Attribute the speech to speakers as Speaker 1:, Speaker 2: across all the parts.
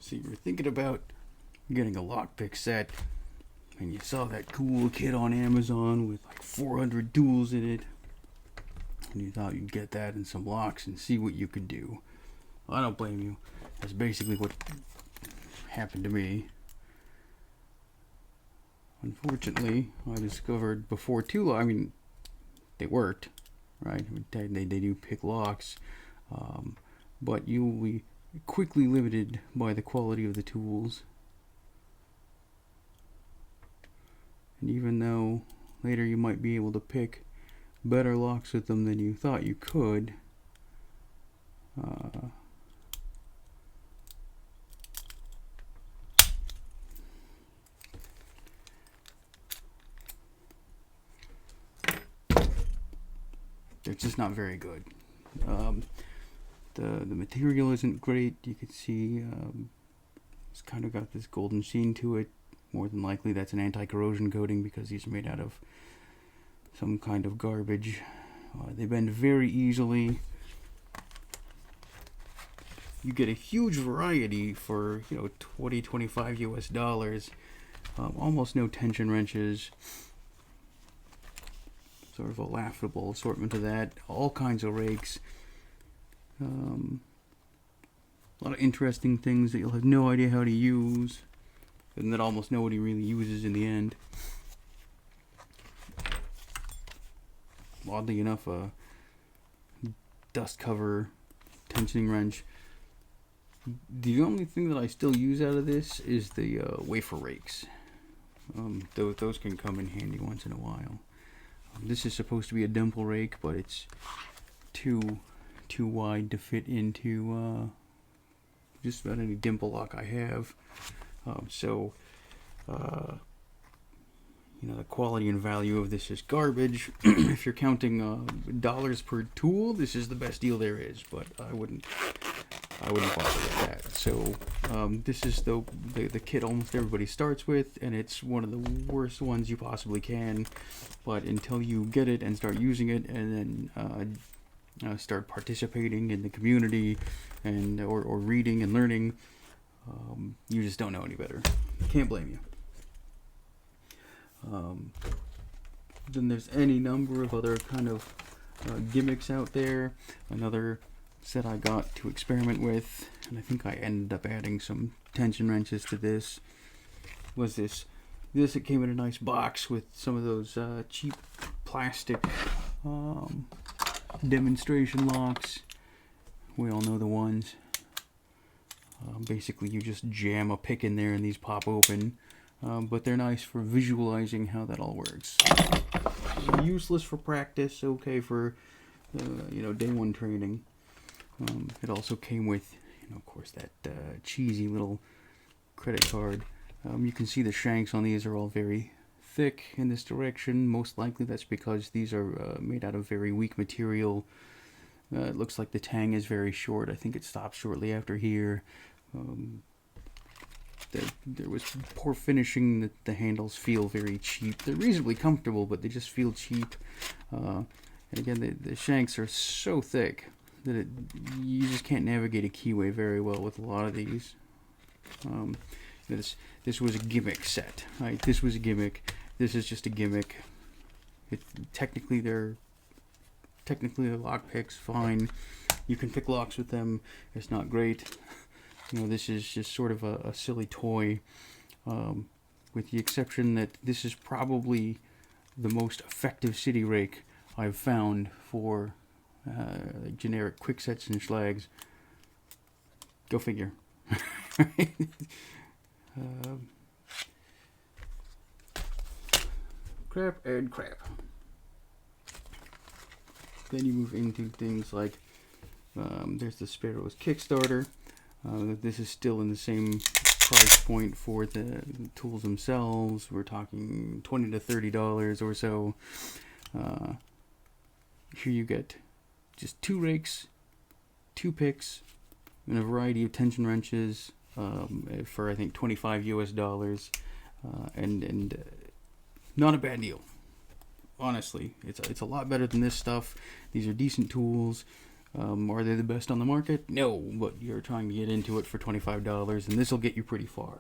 Speaker 1: So you were thinking about getting a lockpick set, and you saw that cool kit on Amazon with like 400 tools in it, and you thought you'd get that and some locks and see what you could do. Well, I don't blame you. That's basically what happened to me. Unfortunately, I discovered before too long, I mean, they worked, right? They do pick locks, but you will be quickly limited by the quality of the tools. And even though later you might be able to pick better locks with them than you thought you could, they're just not very good. The material isn't great. You can see it's kind of got this golden sheen to it. More than likely that's an anti-corrosion coating because these are made out of some kind of garbage. They bend very easily. You get a huge variety for, you know, $20-25 US. Almost no tension wrenches. Sort of a laughable assortment of that. All kinds of rakes. A lot of interesting things that you'll have no idea how to use, and that almost nobody really uses in the end. Oddly enough, a dust cover tensioning wrench. The only thing that I still use out of this is the Wafer Rakes. Those can come in handy once in a while. This is supposed to be a dimple rake, but it's too wide to fit into just about any dimple lock I have. You know, the quality and value of this is garbage. If you're counting dollars per tool, this is the best deal there is, but I wouldn't bother with that. So this is the kit almost everybody starts with, and it's one of the worst ones you possibly can. But until you get it and start using it, and then start participating in the community and or reading and learning, you just don't know any better. Can't blame you. Then there's any number of other kind of gimmicks out there. Another set I got to experiment with, and I think I ended up adding some tension wrenches to this, was this. It came in a nice box with some of those cheap plastic demonstration locks. We all know the ones. Basically, you just jam a pick in there and these pop open. But they're nice for visualizing how that all works. Useless for practice, okay for day one training. It also came with, of course, that cheesy little credit card. You can see the shanks on these are all very thick in this direction. Most likely that's because these are made out of very weak material. It looks like the tang is very short. I think it stops shortly after here. There was poor finishing. The handles feel very cheap. They're reasonably comfortable, but they just feel cheap. And again, the shanks are so thick that you just can't navigate a keyway very well with a lot of these. This was a gimmick set, right? This was a gimmick. This is just a gimmick. Technically they're lock picks, fine. You can pick locks with them. It's not great. This is just sort of a silly toy, with the exception that this is probably the most effective city rake I've found for generic quick sets and schlags. Go figure. Crap and crap. Then you move into things like there's the Sparrows Kickstarter. This is still in the same price point for the tools themselves. We're talking $20 to $30 or so. Here you get just 2 rakes, 2 picks, and a variety of tension wrenches for I think $25 US, and not a bad deal. Honestly, it's a lot better than this stuff. These are decent tools. Are they the best on the market? No, but you're trying to get into it for $25, and this will get you pretty far.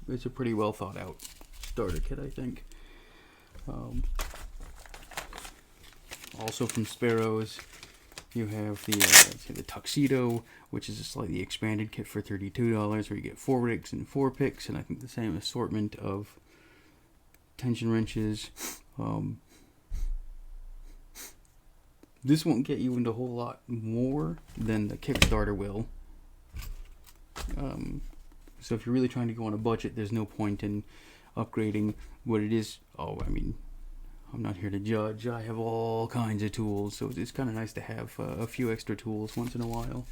Speaker 1: It's a pretty well thought out starter kit, I think. Also from Sparrows, you have the Tuxedo, which is a slightly expanded kit for $32, where you get 4 rigs and 4 picks, and I think the same assortment of tension wrenches. This won't get you into a whole lot more than the Kickstarter will. So if you're really trying to go on a budget, there's no point in upgrading what it is. Oh, I mean, I'm not here to judge. I have all kinds of tools, so it's kind of nice to have a few extra tools once in a while.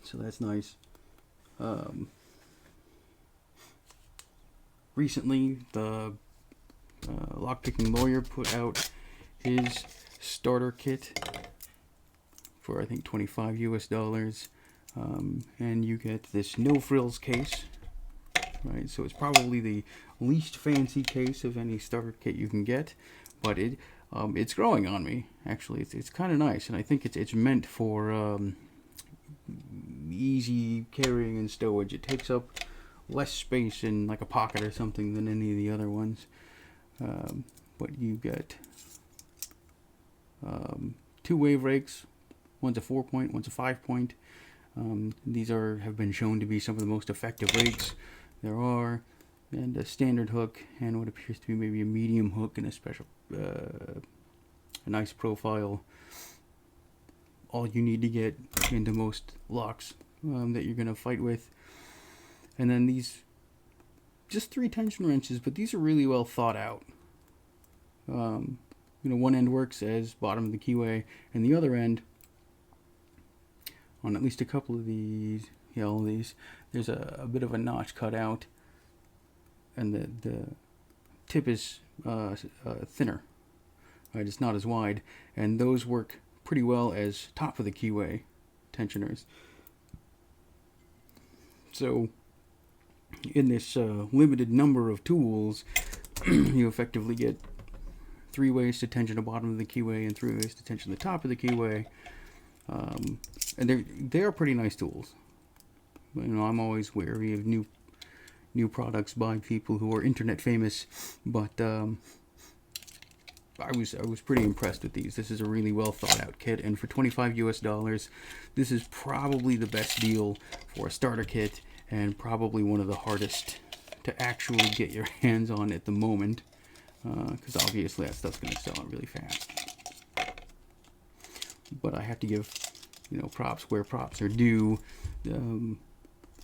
Speaker 1: So that's nice. Recently, the lockpicking lawyer put out his starter kit for I think $25 US, and you get this no frills case, right? So it's probably the least fancy case of any starter kit you can get, but it's growing on me. Actually, it's kind of nice, and I think it's meant for easy carrying and stowage. It takes up less space in like a pocket or something than any of the other ones. But you get 2 Wafer Rakes. One's a 4-point, one's a 5-point. These have been shown to be some of the most effective rakes there are, and a standard hook, and what appears to be maybe a medium hook and a special, a nice profile. All you need to get into most locks that you're gonna fight with. And then these, just 3 tension wrenches, but these are really well thought out. One end works as bottom of the keyway, and the other end, on at least a couple of these, all these, there's a bit of a notch cut out, and the tip is thinner, right? It's not as wide, and those work pretty well as top of the keyway tensioners. So in this limited number of tools, you effectively get 3 ways to tension the bottom of the keyway and 3 ways to tension the top of the keyway. And they are pretty nice tools. I'm always wary of new products by people who are internet famous, but I was pretty impressed with these. This is a really well thought out kit, and for $25 US, this is probably the best deal for a starter kit, and probably one of the hardest to actually get your hands on at the moment, because obviously that stuff's going to sell out really fast. But I have to give props where props are due.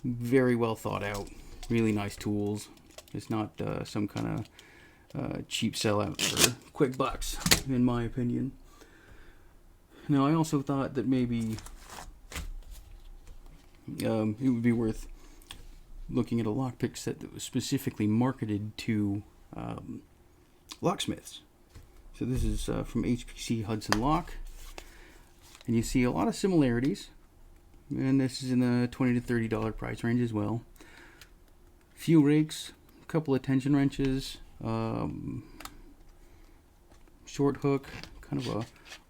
Speaker 1: Very well thought out, really nice tools. It's not some kind of cheap sellout for quick bucks, in my opinion. Now, I also thought that maybe it would be worth looking at a lockpick set that was specifically marketed to locksmiths. So this is from Hpc Hudson Lock, and you see a lot of similarities, and this is in the $20 to $30 price range as well. Few rakes, a couple of tension wrenches, short hook, kind of a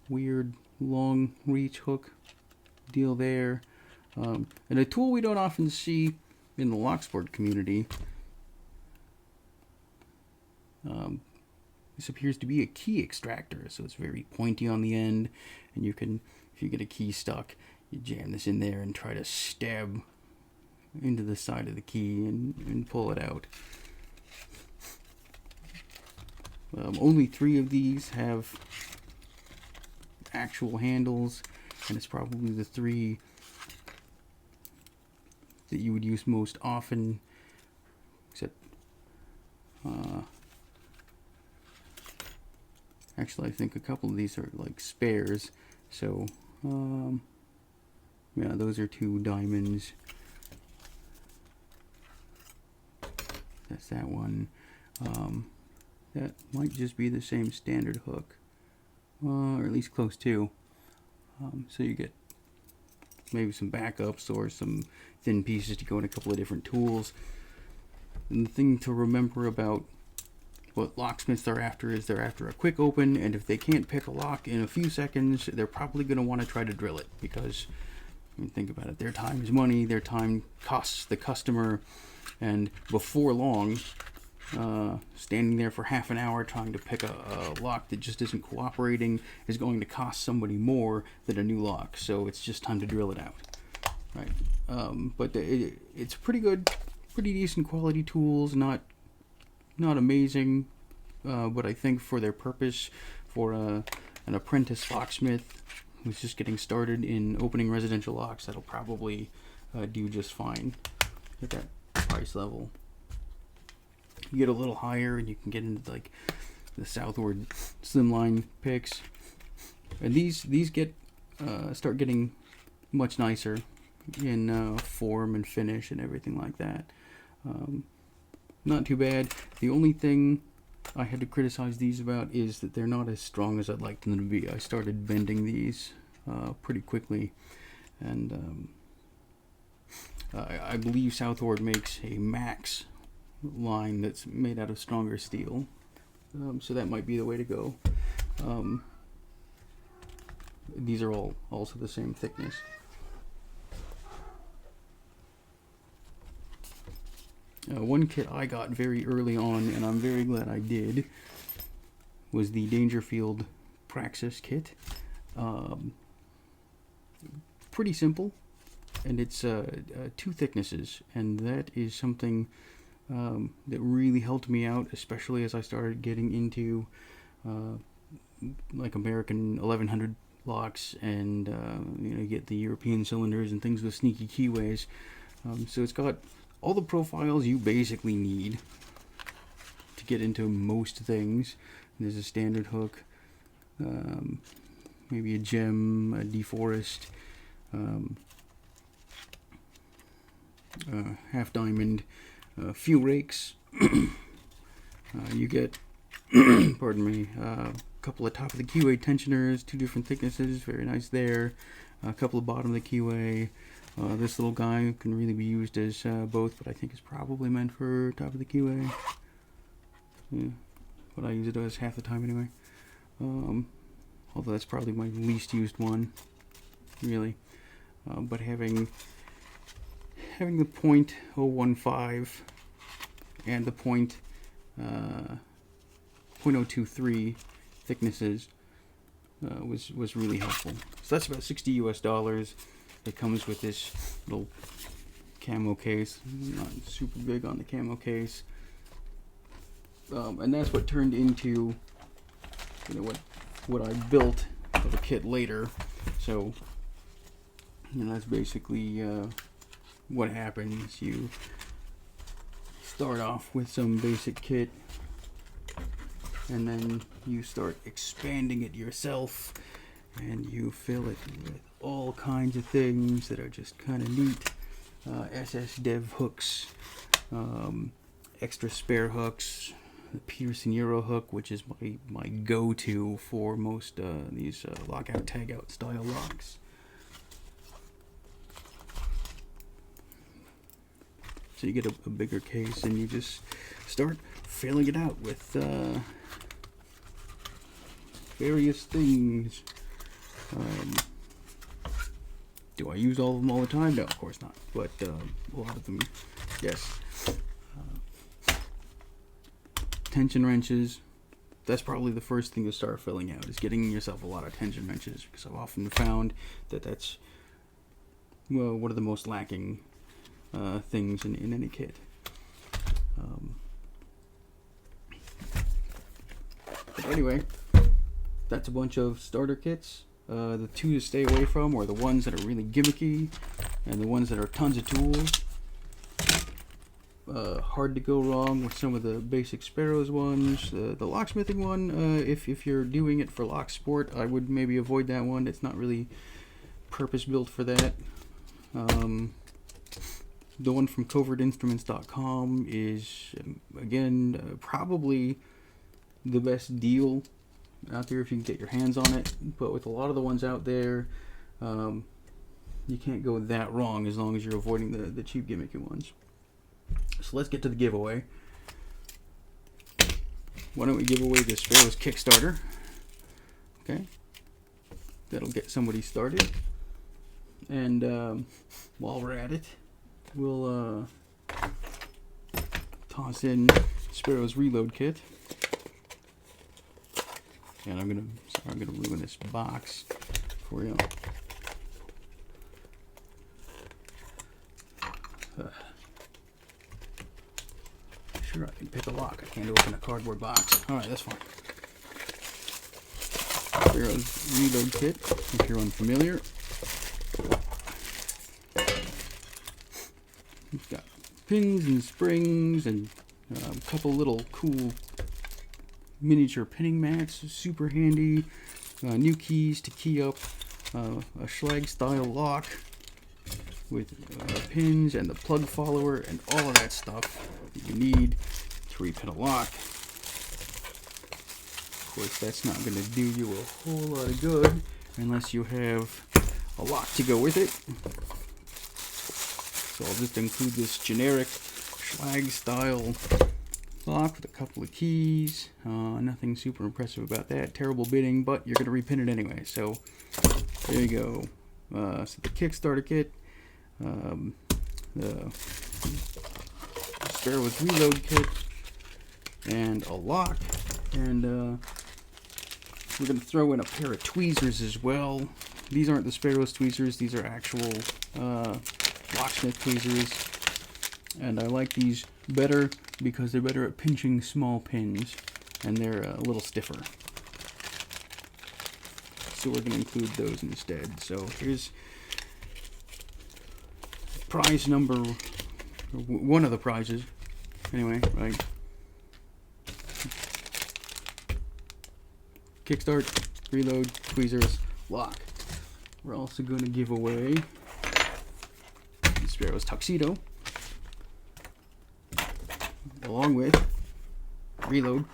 Speaker 1: weird long reach hook deal there, and a tool we don't often see in the locksport community. This appears to be a key extractor, so it's very pointy on the end, and you can, if you get a key stuck, you jam this in there and try to stab into the side of the key and pull it out. Only 3 of these have actual handles, and it's probably the 3 that you would use most often, except actually I think a couple of these are like spares, so yeah, those are 2 diamonds. That's that one. That might just be the same standard hook, or at least close to. So you get maybe some backups or some thin pieces to go in a couple of different tools. And the thing to remember about what locksmiths are after is they're after a quick open, and if they can't pick a lock in a few seconds, they're probably going to want to try to drill it, because I mean, think about it, their time is money, their time costs the customer, and before long, standing there for half an hour trying to pick a lock that just isn't cooperating is going to cost somebody more than a new lock, so it's just time to drill it out, right? But it's pretty good, pretty decent quality tools, not amazing, but I think for their purpose, for an apprentice locksmith who's just getting started in opening residential locks, that'll probably do just fine at that price level. You get a little higher and you can get into like the southward slimline picks, and these get start getting much nicer in form and finish and everything like that. Not too bad. The only thing I had to criticize these about is that they're not as strong as I'd like them to be. I started bending these pretty quickly, and I believe Southward makes a max line that's made out of stronger steel, so that might be the way to go. These are all also the same thickness. One kit I got very early on, and I'm very glad I did, was the Dangerfield Praxis Kit. Pretty simple, and it's 2 thicknesses, and that is something that really helped me out, especially as I started getting into like American 1100 locks, and you get the European cylinders and things with sneaky keyways. So it's got all the profiles you basically need to get into most things. There's a standard hook, maybe a gem, a deforest, half diamond, few rakes. You get, pardon me, a couple of top of the keyway tensioners, 2 different thicknesses, very nice there. A couple of bottom of the keyway. This little guy can really be used as both, but I think it's probably meant for top of the keyway. Yeah, but I use it as half the time anyway. Although that's probably my least used one, really. But having the .015 and the .023 thicknesses was really helpful. So that's about $60 US. It comes with this little camo case. I'm not super big on the camo case, and that's what turned into what I built of a kit later. So that's basically what happens. You start off with some basic kit, and then you start expanding it yourself, and you fill it with all kinds of things that are just kind of neat. SS Dev hooks, extra spare hooks, the Peterson Euro hook, which is my go-to for most these lockout tagout style locks. So you get a bigger case, and you just start filling it out with various things. Do I use all of them all the time? No, of course not. But a lot of them, yes. Tension wrenches. That's probably the first thing to start filling out, is getting yourself a lot of tension wrenches, because I've often found that that's one of the most lacking things in any kit. But anyway, that's a bunch of starter kits. The 2 to stay away from are the ones that are really gimmicky, and the ones that are tons of tools. Hard to go wrong with some of the basic Sparrows ones. The locksmithing one, if you're doing it for lock sport, I would maybe avoid that one. It's not really purpose built for that. The one from covertinstruments.com is, again, probably the best deal out there if you can get your hands on it, but with a lot of the ones out there, you can't go that wrong as long as you're avoiding the cheap gimmicky ones. So let's get to the giveaway. why don't we give away the Sparrows Kickstarter? Okay, that'll get somebody started. And while we're at it, we'll toss in Sparrows Reload Kit. And I'm gonna ruin this box for you. Sure, I can pick a lock. I can't open a cardboard box. All right, that's fine. Sparrows Reload Kit, if you're unfamiliar. It's got pins and springs and a couple little cool miniature pinning mats, super handy. New keys to key up a Schlag style lock with pins and the plug follower and all of that stuff that you need to repin a lock. Of course, that's not going to do you a whole lot of good unless you have a lock to go with it. So I'll just include this generic Schlag style lock with a couple of keys. Nothing super impressive about that. Terrible bidding, but you're going to repin it anyway. So there you go. So the Kickstarter kit, the Sparrows Reload Kit, and a lock. And we're going to throw in a pair of tweezers as well. These aren't the Sparrows tweezers. These are actual locksmith tweezers. And I like these better because they're better at pinching small pins, and they're a little stiffer. So we're going to include those instead. So here's prize number, one of the prizes, anyway, right? Kickstart, reload, tweezers, lock. We're also going to give away the Sparrows Tuxedo, along with reload,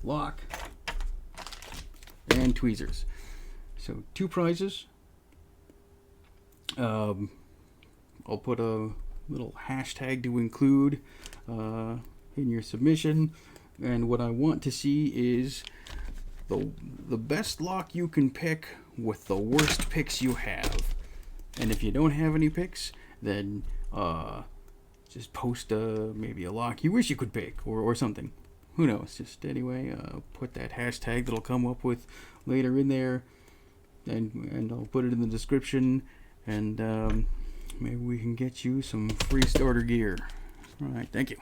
Speaker 1: lock, and tweezers. So 2 prizes. I'll put a little hashtag to include in your submission, and what I want to see is the best lock you can pick with the worst picks you have. And if you don't have any picks, then just post maybe a lock you wish you could pick, or something. Who knows? Just anyway, put that hashtag that'll come up with later in there, and I'll put it in the description, and maybe we can get you some free starter gear. All right, thank you.